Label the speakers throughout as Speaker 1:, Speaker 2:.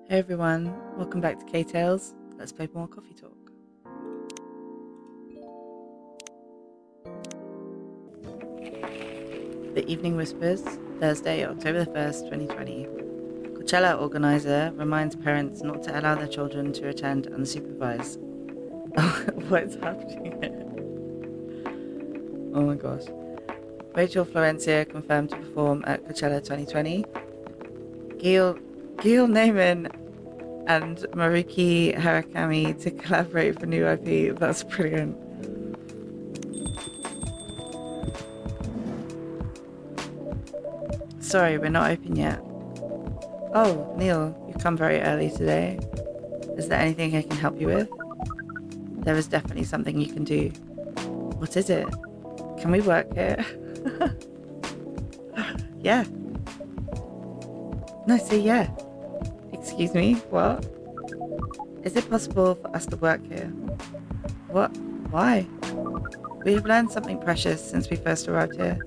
Speaker 1: Hey everyone, welcome back to K-Tales. Let's play more coffee talk. The Evening Whispers, Thursday, October the 1st, 2020. Coachella organizer reminds parents not to allow their children to attend unsupervised. What's happening here? Oh my gosh. Rachel Florencia confirmed to perform at Coachella 2020. Gil Naiman and Maruki Harakami to collaborate for new IP. That's brilliant. Sorry, we're not open yet. Oh, Neil, you've come very early today. Is there anything I can help you with? There is definitely something you can do. What is it? Can we work here? Yeah. No, say yeah. Excuse me, what? Is it possible for us to work here? What? Why? We have learned something precious since we first arrived here.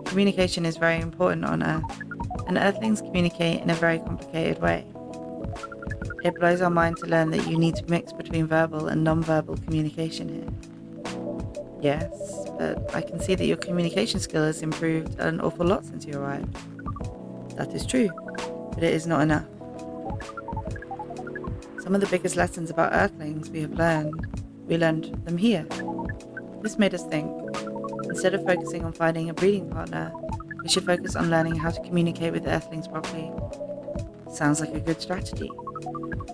Speaker 1: Communication is very important on Earth, and Earthlings communicate in a very complicated way. It blows our mind to learn that you need to mix between verbal and non-verbal communication here. Yes, but I can see that your communication skill has improved an awful lot since you arrived. That is true, but it is not enough. Some of the biggest lessons about Earthlings we learned them here. This made us think, instead of focusing on finding a breeding partner, we should focus on learning how to communicate with Earthlings properly. Sounds like a good strategy.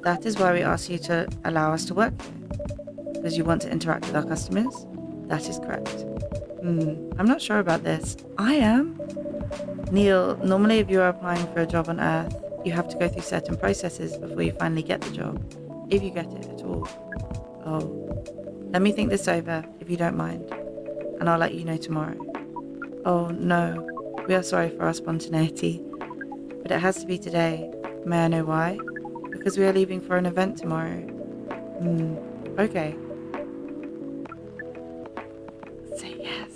Speaker 1: That is why we asked you to allow us to work here. Because you want to interact with our customers? That is correct. I'm not sure about this. I am. Neil, normally if you are applying for a job on Earth, you have to go through certain processes before you finally get the job, if you get it at all. Oh, let me think this over, if you don't mind, and I'll let you know tomorrow. Oh no, we are sorry for our spontaneity, but it has to be today. May I know why? Because we are leaving for an event tomorrow. Okay. Say yes.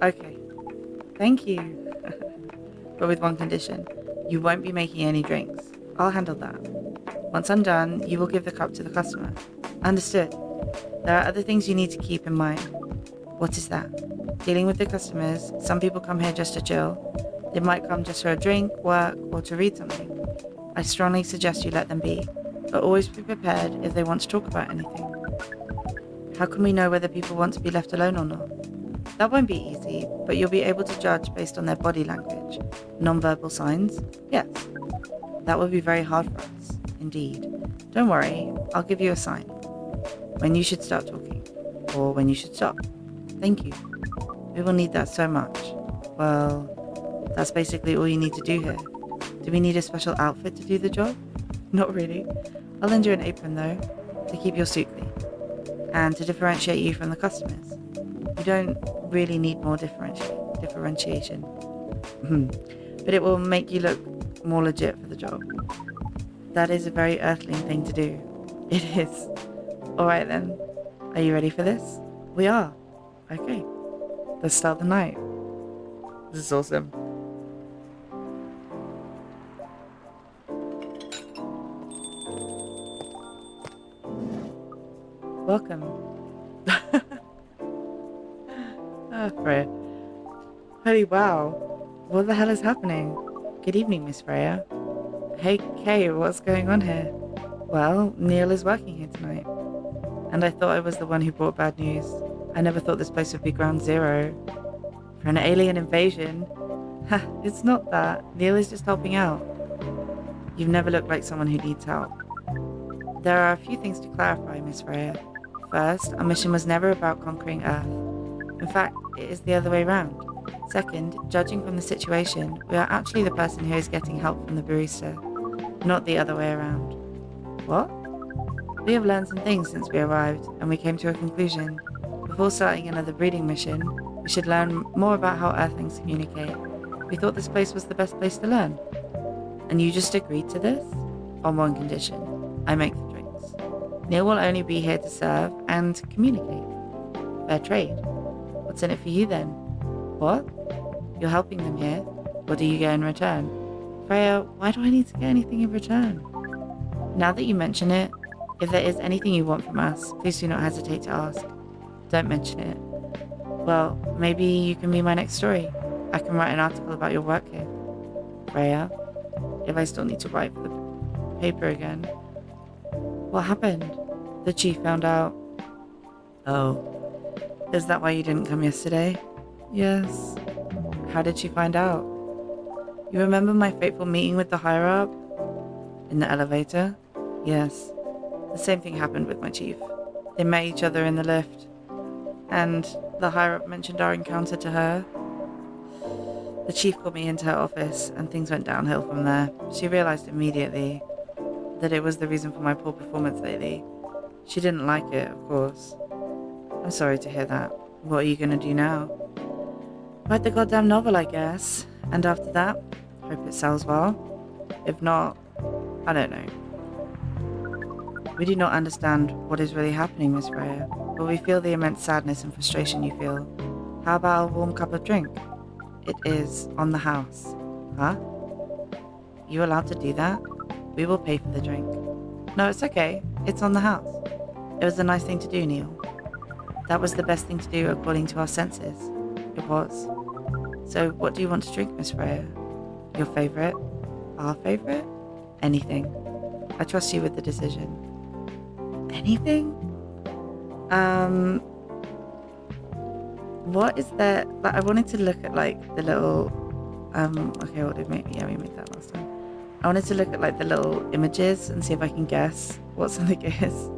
Speaker 1: Okay, thank you. But with one condition. You won't be making any drinks. I'll handle that. Once I'm done, you will give the cup to the customer. Understood. There are other things you need to keep in mind. What is that? Dealing with the customers, some people come here just to chill. They might come just for a drink, work, or to read something. I strongly suggest you let them be, but always be prepared if they want to talk about anything. How can we know whether people want to be left alone or not? That won't be easy, but you'll be able to judge based on their body language. Non-verbal signs? Yes. That would be very hard for us, indeed. Don't worry, I'll give you a sign. When you should start talking, or when you should stop. Thank you. We will need that so much. Well, that's basically all you need to do here. Do we need a special outfit to do the job? Not really. I'll lend you an apron though, to keep your suit clean, and to differentiate you from the customers. You don't really need more differentiation. But it will make you look more legit for the job. That is a very Earthling thing to do. It is. Alright then. Are you ready for this? We are. Okay. Let's start the night. This is awesome. Welcome. Freya. Holy wow. What the hell is happening? Good evening, Miss Freya. Hey, Kay, what's going on here? Well, Neil is working here tonight. And I thought I was the one who brought bad news. I never thought this place would be ground zero. For an alien invasion? Ha, it's not that. Neil is just helping out. You've never looked like someone who needs help. There are a few things to clarify, Miss Freya. First, our mission was never about conquering Earth. In fact, it is the other way round. Second, judging from the situation, we are actually the person who is getting help from the barista, not the other way around. What? We have learned some things since we arrived, and we came to a conclusion. Before starting another breeding mission, we should learn more about how Earthlings communicate. We thought this place was the best place to learn. And you just agreed to this? On one condition. I make the drinks. Neil will only be here to serve and communicate. Fair trade. What's in it for you then? What? You're helping them here? What do you get in return? Freya, why do I need to get anything in return? Now that you mention it, if there is anything you want from us, please do not hesitate to ask. Don't mention it. Well, maybe you can be my next story. I can write an article about your work here. Freya, if I still need to write for the paper again. What happened? The chief found out. Oh. Is that why you didn't come yesterday? Yes. How did she find out? You remember my fateful meeting with the higher-up? In the elevator? Yes. The same thing happened with my chief. They met each other in the lift. And the higher-up mentioned our encounter to her. The chief called me into her office, and things went downhill from there. She realized immediately that it was the reason for my poor performance lately. She didn't like it, of course. I'm sorry to hear that. What are you gonna do now? Write the goddamn novel, I guess. And after that, hope it sells well. If not, I don't know. We do not understand what is really happening, Miss Freya, but we feel the immense sadness and frustration you feel. How about a warm cup of drink? It is on the house. Huh? You allowed to do that? We will pay for the drink. No, it's okay. It's on the house. It was a nice thing to do, Neil. That was the best thing to do according to our senses. It was. So what do you want to drink, Miss Freya? Your favourite? Our favourite? Anything. I trust you with the decision. Anything? What is there? Like, I wanted to look at like the little okay, what did we make? Yeah, we made that last time. I wanted to look at like the little images and see if I can guess what something is.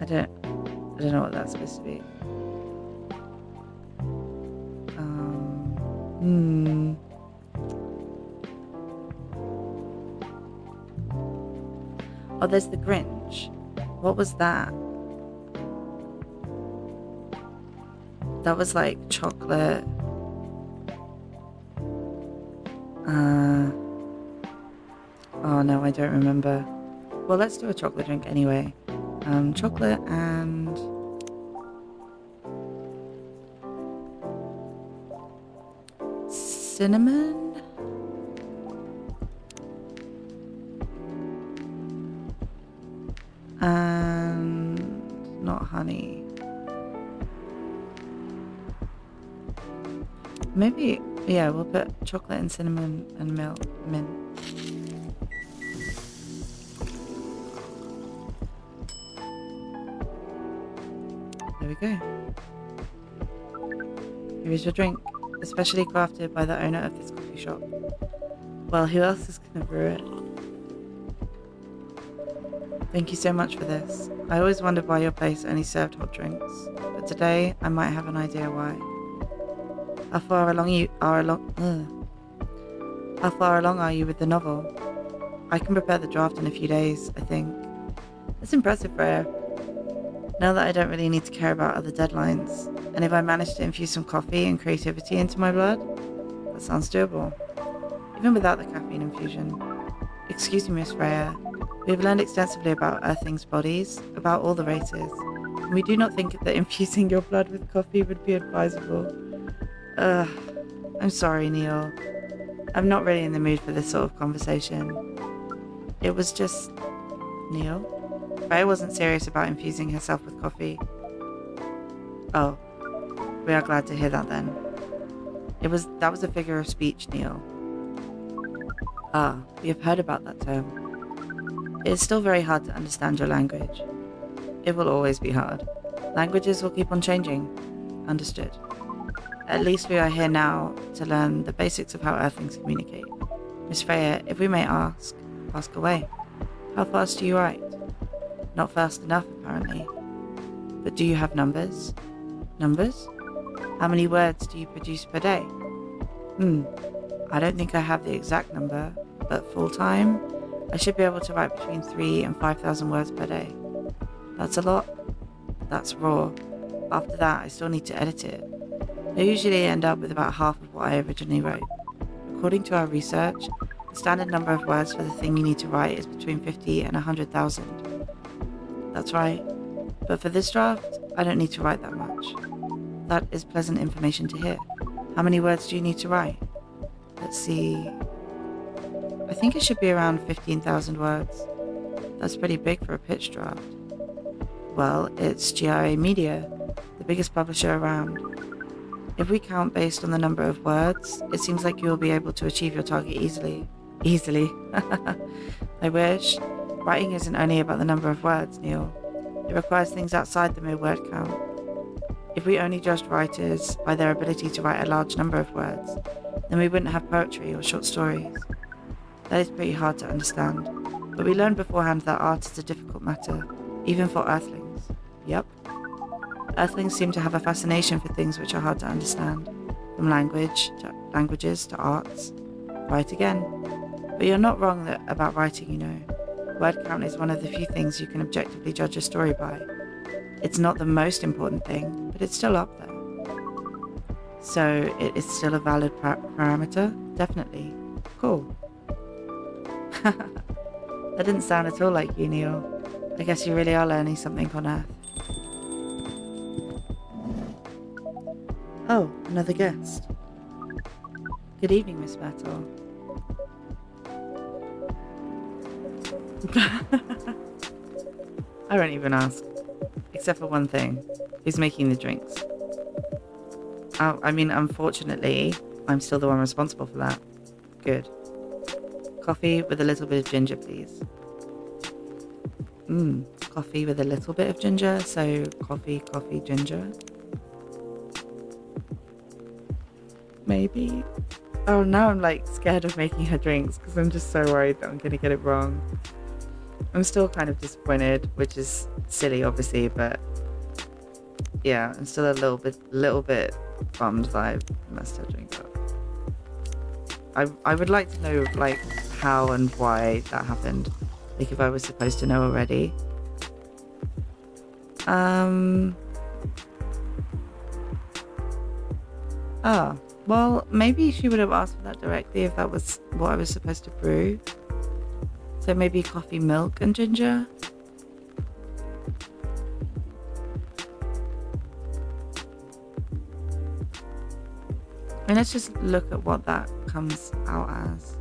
Speaker 1: I don't know what that's supposed to be. Oh, there's the Grinch. What was that? That was like chocolate. Oh no, I don't remember. Well, let's do a chocolate drink anyway. Chocolate and cinnamon. And not honey. Maybe, yeah, we'll put chocolate and cinnamon and milk, mint. There we go. Here is your drink, especially crafted by the owner of this coffee shop. Well, who else is gonna brew it? Thank you so much for this. I always wondered why your place only served hot drinks, but today I might have an idea why. How far along are you with the novel? I can prepare the draft in a few days, I think. That's impressive, Freya. Now that I don't really need to care about other deadlines, and if I manage to infuse some coffee and creativity into my blood, that sounds doable. Even without the caffeine infusion. Excuse me, Miss Freya. We have learned extensively about Earthlings' bodies, about all the races, and we do not think that infusing your blood with coffee would be advisable. I'm sorry, Neil. I'm not really in the mood for this sort of conversation. It was just... Neil? Freya wasn't serious about infusing herself with coffee. Oh. We are glad to hear that then. That was a figure of speech, Neil. Ah, we have heard about that term. It is still very hard to understand your language. It will always be hard. Languages will keep on changing. Understood. At least we are here now to learn the basics of how Earthlings communicate. Miss Freya, if we may ask away. How fast do you write? Not fast enough, apparently. But do you have numbers? Numbers? How many words do you produce per day? I don't think I have the exact number, but full-time, I should be able to write between 3,000 and 5,000 words per day. That's a lot. That's raw. After that, I still need to edit it. I usually end up with about half of what I originally wrote. According to our research, the standard number of words for the thing you need to write is between 50 and 100,000. That's right. But for this draft, I don't need to write that much. That is pleasant information to hear. How many words do you need to write? Let's see... I think it should be around 15,000 words. That's pretty big for a pitch draft. Well, it's GIA Media, the biggest publisher around. If we count based on the number of words, it seems like you'll be able to achieve your target easily. Easily. I wish. Writing isn't only about the number of words, Neil. It requires things outside the mere word count. If we only judged writers by their ability to write a large number of words, then we wouldn't have poetry or short stories. That is pretty hard to understand, but we learned beforehand that art is a difficult matter, even for Earthlings. Yep. Earthlings seem to have a fascination for things which are hard to understand, from languages to arts. Write again. But you're not wrong about writing, you know. Word count is one of the few things you can objectively judge a story by. It's not the most important thing, but it's still up there. So it is still a valid parameter? Definitely. Cool. That didn't sound at all like you, Neil. I guess you really are learning something on Earth. Oh, another guest. Good evening, Miss Myrtle. I won't even ask. Except for one thing. Who's making the drinks? I mean, unfortunately, I'm still the one responsible for that. Good. Coffee with a little bit of ginger, please. Coffee with a little bit of ginger, so coffee, ginger. Maybe. Oh, now I'm like scared of making her drinks because I'm just so worried that I'm going to get it wrong. I'm still kind of disappointed, which is silly, obviously, but yeah, I'm still a little bit bummed that I messed her drink up. I would like to know like how and why that happened. Like if I was supposed to know already. Oh, well, maybe she would have asked for that directly if that was what I was supposed to brew. So maybe coffee, milk, and ginger? I mean, let's just look at what that comes out as.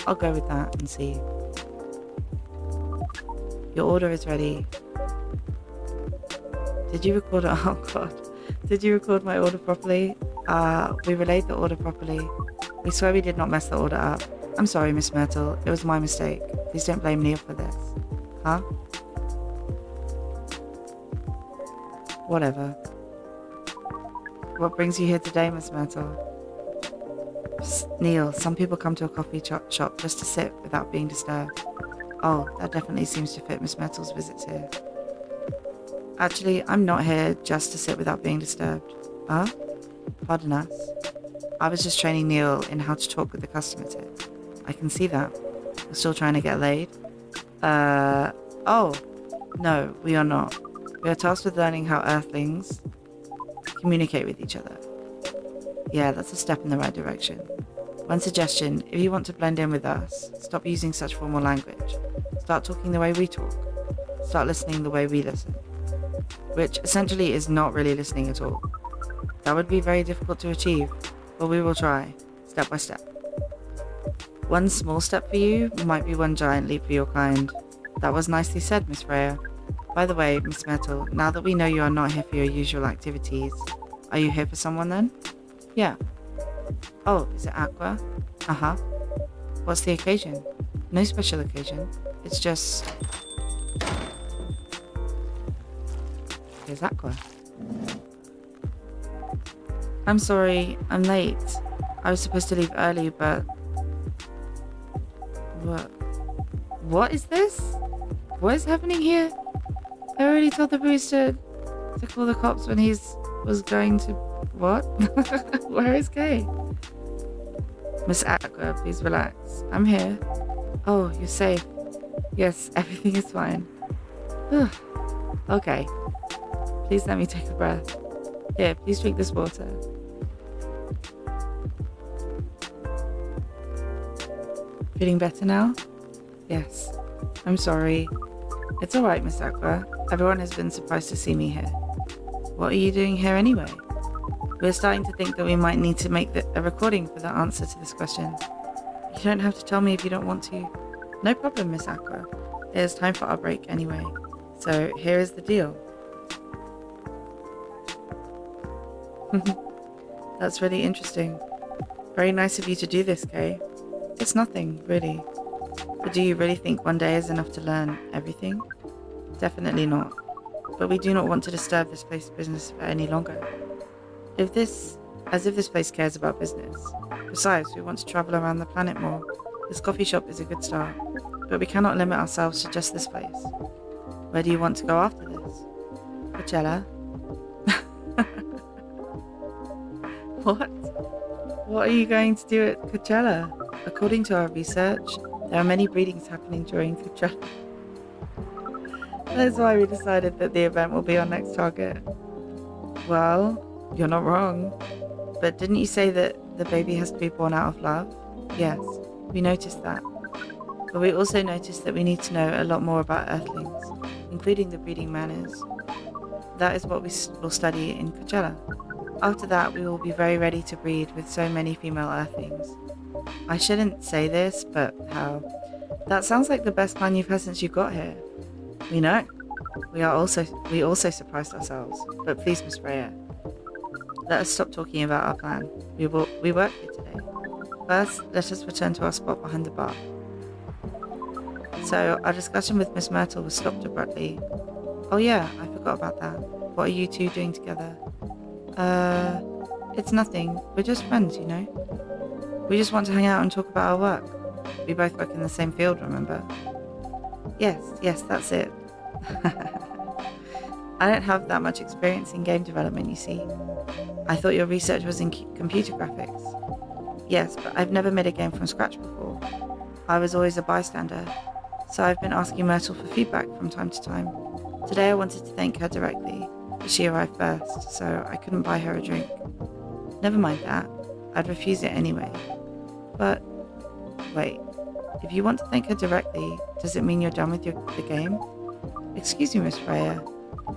Speaker 1: I'll go with that and see. Your order is ready. Did you record it? Oh god. Did you record my order properly? We relayed the order properly. We swear we did not mess the order up. I'm sorry, Miss Myrtle. It was my mistake. Please don't blame Neil for this. Huh? Whatever. What brings you here today, Miss Myrtle? Psst, Neil, some people come to a coffee shop just to sit without being disturbed. Oh, that definitely seems to fit Miss Myrtle's visits here. Actually, I'm not here just to sit without being disturbed. Huh? Pardon us. I was just training Neil in how to talk with the customers here. I can see that. You're still trying to get laid? Oh. No, we are not. We are tasked with learning how Earthlings communicate with each other. Yeah, that's a step in the right direction. One suggestion, if you want to blend in with us, stop using such formal language. Start talking the way we talk. Start listening the way we listen. Which essentially is not really listening at all. That would be very difficult to achieve, but we will try, step by step. One small step for you might be one giant leap for your kind. That was nicely said, Miss Freya. By the way, Miss Myrtle, now that we know you are not here for your usual activities, are you here for someone then? Yeah. Oh, is it Aqua? Uh-huh. What's the occasion? No special occasion. It's just... Here's Aqua. I'm sorry, I'm late. I was supposed to leave early, but... What is this? What is happening here? I already told the barista to call the cops when was going to... What? Where is Kay? Miss Aqua, please relax. I'm here. Oh, you're safe. Yes, everything is fine. Okay. Please let me take a breath. Here, please drink this water. Feeling better now? Yes. I'm sorry. It's alright, Miss Aqua. Everyone has been surprised to see me here. What are you doing here anyway? We're starting to think that we might need to make a recording for the answer to this question. You don't have to tell me if you don't want to. No problem, Miss Aqua. It is time for our break anyway. So here is the deal. That's really interesting. Very nice of you to do this, Kay. It's nothing, really. But do you really think one day is enough to learn everything? Definitely not. But we do not want to disturb this place's business for any longer. As if this place cares about business. Besides, we want to travel around the planet more. This coffee shop is a good start. But we cannot limit ourselves to just this place. Where do you want to go after this? Coachella? What? What are you going to do at Coachella? According to our research, there are many breedings happening during Coachella. That's why we decided that the event will be our next target. Well, you're not wrong. But didn't you say that the baby has to be born out of love? Yes, we noticed that. But we also noticed that we need to know a lot more about Earthlings, including the breeding manners. That is what we will study in Coachella. After that, we will be very ready to breed with so many female Earthlings. I shouldn't say this, but how? That sounds like the best plan you've had since you got here. We know. We also surprised ourselves. But please, Miss Freya, let us stop talking about our plan. We work here today. First, let us return to our spot behind the bar. So, our discussion with Miss Myrtle was stopped abruptly. Oh yeah, I forgot about that. What are you two doing together? It's nothing. We're just friends, you know? We just want to hang out and talk about our work. We both work in the same field, remember? Yes, that's it. I don't have that much experience in game development, you see. I thought your research was in computer graphics. Yes, but I've never made a game from scratch before. I was always a bystander, so I've been asking Myrtle for feedback from time to time. Today I wanted to thank her directly, but she arrived first, so I couldn't buy her a drink. Never mind that. I'd refuse it anyway. But, wait. If you want to thank her directly, does it mean you're done with the game? Excuse me, Miss Freya.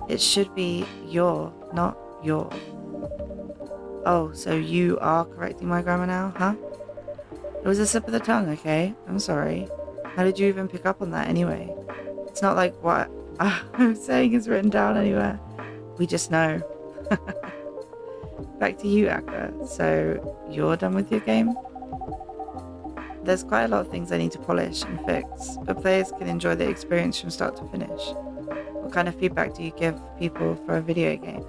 Speaker 1: It should be your, not your. Oh, so you are correcting my grammar now, huh? It was a slip of the tongue, okay? I'm sorry. How did you even pick up on that anyway? It's not like what I'm saying is written down anywhere. We just know. Back to you, Aqua. So, you're done with your game? There's quite a lot of things I need to polish and fix, but players can enjoy the experience from start to finish. What kind of feedback do you give people for a video game?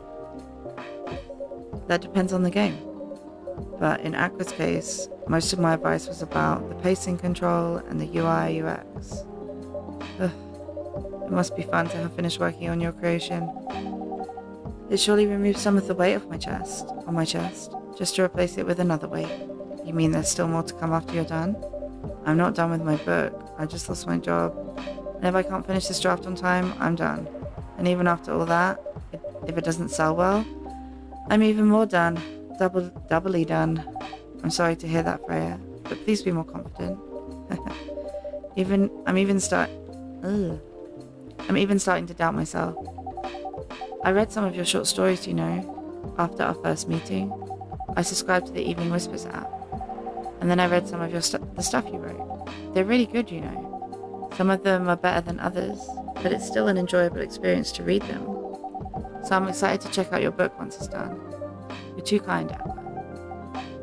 Speaker 1: That depends on the game. But in Aqua's case, most of my advice was about the pacing control and the UI UX. Ugh. It must be fun to have finished working on your creation. It surely removes some of the weight off on my chest, just to replace it with another weight. You mean there's still more to come after you're done? I'm not done with my book. I just lost my job. And if I can't finish this draft on time, I'm done. And even after all that, if it doesn't sell well, I'm even more done. Doubly done. I'm sorry to hear that, Freya, but please be more confident. I'm even starting to doubt myself. I read some of your short stories, you know, after our first meeting. I subscribed to the Evening Whispers app. And then I read some of the stuff you wrote. They're really good, you know. Some of them are better than others, but it's still an enjoyable experience to read them. So I'm excited to check out your book once it's done. You're too kind, Aqua.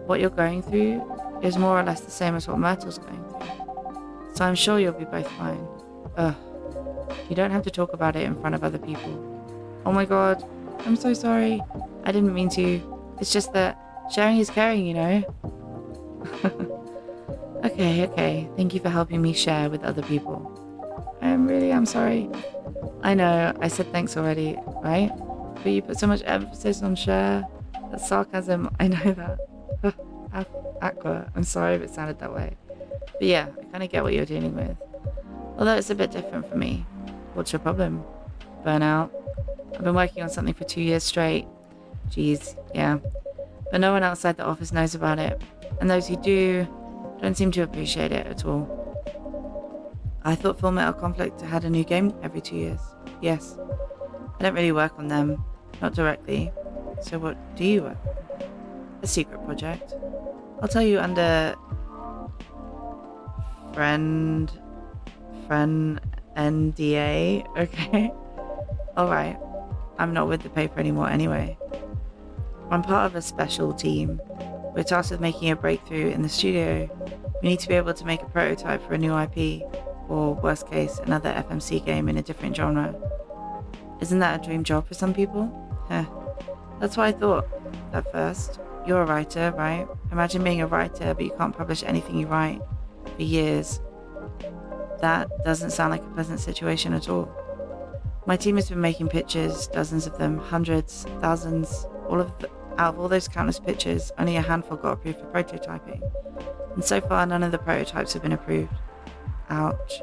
Speaker 1: What you're going through is more or less the same as what Myrtle's going through. So I'm sure you'll be both fine. Ugh. You don't have to talk about it in front of other people. Oh my god, I'm so sorry. I didn't mean to. It's just that sharing is caring, you know? Okay. Thank you for helping me share with other people. I'm sorry. I know, I said thanks already, right? But you put so much emphasis on share. That's sarcasm, I know that. Aqua, I'm sorry if it sounded that way. But yeah, I kind of get what you're dealing with. Although it's a bit different for me. What's your problem? Burnout? I've been working on something for 2 years straight. Jeez, yeah. But no one outside the office knows about it. And those who do don't seem to appreciate it at all. I thought Full Metal Conflict had a new game every 2 years. Yes. I don't really work on them. Not directly. So what do you work on? A secret project. I'll tell you under... Friend NDA, okay? Alright. I'm not with the paper anymore anyway. I'm part of a special team. We're tasked with making a breakthrough in the studio. We need to be able to make a prototype for a new IP, or worst case, another FMC game in a different genre. Isn't that a dream job for some people? Heh. That's what I thought at first. You're a writer, right? Imagine being a writer, but you can't publish anything you write for years. That doesn't sound like a pleasant situation at all. My team has been making pitches, dozens of them, hundreds, thousands. Out of all those countless pitches, only a handful got approved for prototyping. And so far, none of the prototypes have been approved. Ouch.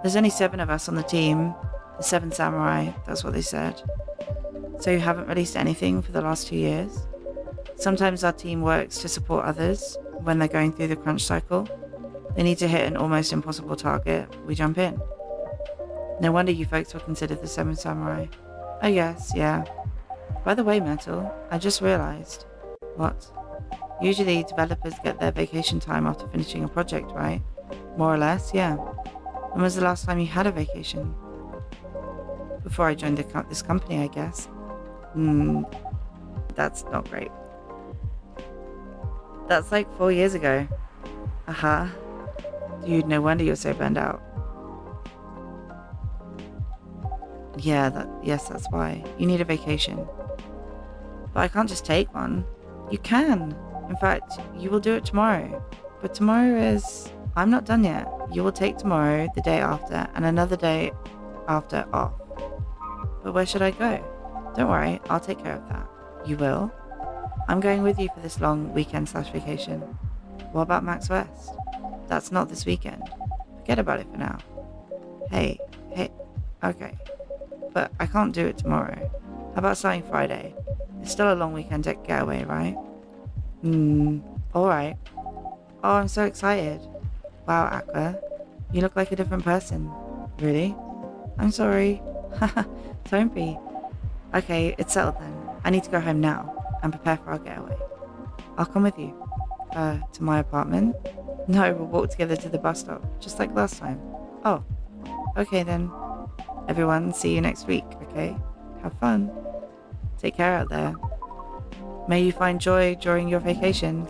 Speaker 1: There's only 7 of us on the team. The 7 samurai, that's what they said. So you haven't released anything for the last 2 years? Sometimes our team works to support others when they're going through the crunch cycle. They need to hit an almost impossible target. We jump in. No wonder you folks were considered the 7 samurai. Oh yes, yeah. By the way, Metal, I just realized. What? Usually developers get their vacation time after finishing a project, right? More or less, yeah. When was the last time you had a vacation? Before I joined this company, I guess. That's not great. That's like 4 years ago. Aha. Dude, no wonder you're so burned out. Yeah, yes, that's why. You need a vacation. But I can't just take one. You can. In fact, you will do it tomorrow. But tomorrow is... I'm not done yet. You will take tomorrow, the day after, and another day after off. But where should I go? Don't worry, I'll take care of that. You will? I'm going with you for this long weekend/vacation. What about Max West? That's not this weekend. Forget about it for now. Hey, okay. But I can't do it tomorrow. How about starting Friday? It's still a long weekend getaway, right? Alright. Oh, I'm so excited. Wow, Aqua. You look like a different person. Really? I'm sorry. Haha, don't be. Okay, it's settled then. I need to go home now and prepare for our getaway. I'll come with you. To my apartment? No, we'll walk together to the bus stop, just like last time. Oh, okay then. Everyone, see you next week, okay? Have fun. Take care out there. May you find joy during your vacation.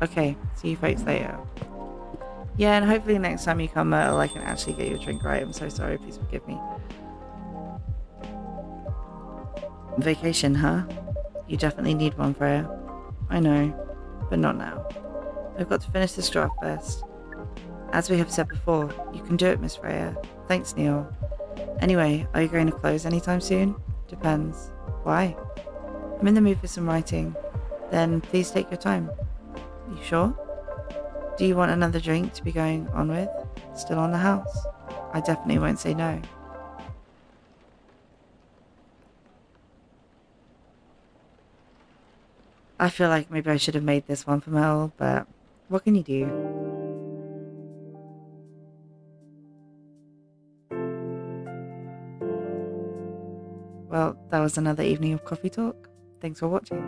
Speaker 1: Okay, see you folks later. Yeah, and hopefully next time you come, Myrtle, I can actually get you a drink right. I'm so sorry, please forgive me. Vacation, huh? You definitely need one, Freya. I know, but not now. I've got to finish this draft first. As we have said before, you can do it, Miss Freya. Thanks, Neil. Anyway, are you going to close anytime soon? Depends. Why? I'm in the mood for some writing. Then please take your time. You sure? Do you want another drink to be going on with? Still on the house? I definitely won't say no. I feel like maybe I should have made this one for Mel, but what can you do? Well, that was another evening of Coffee Talk. Thanks for watching.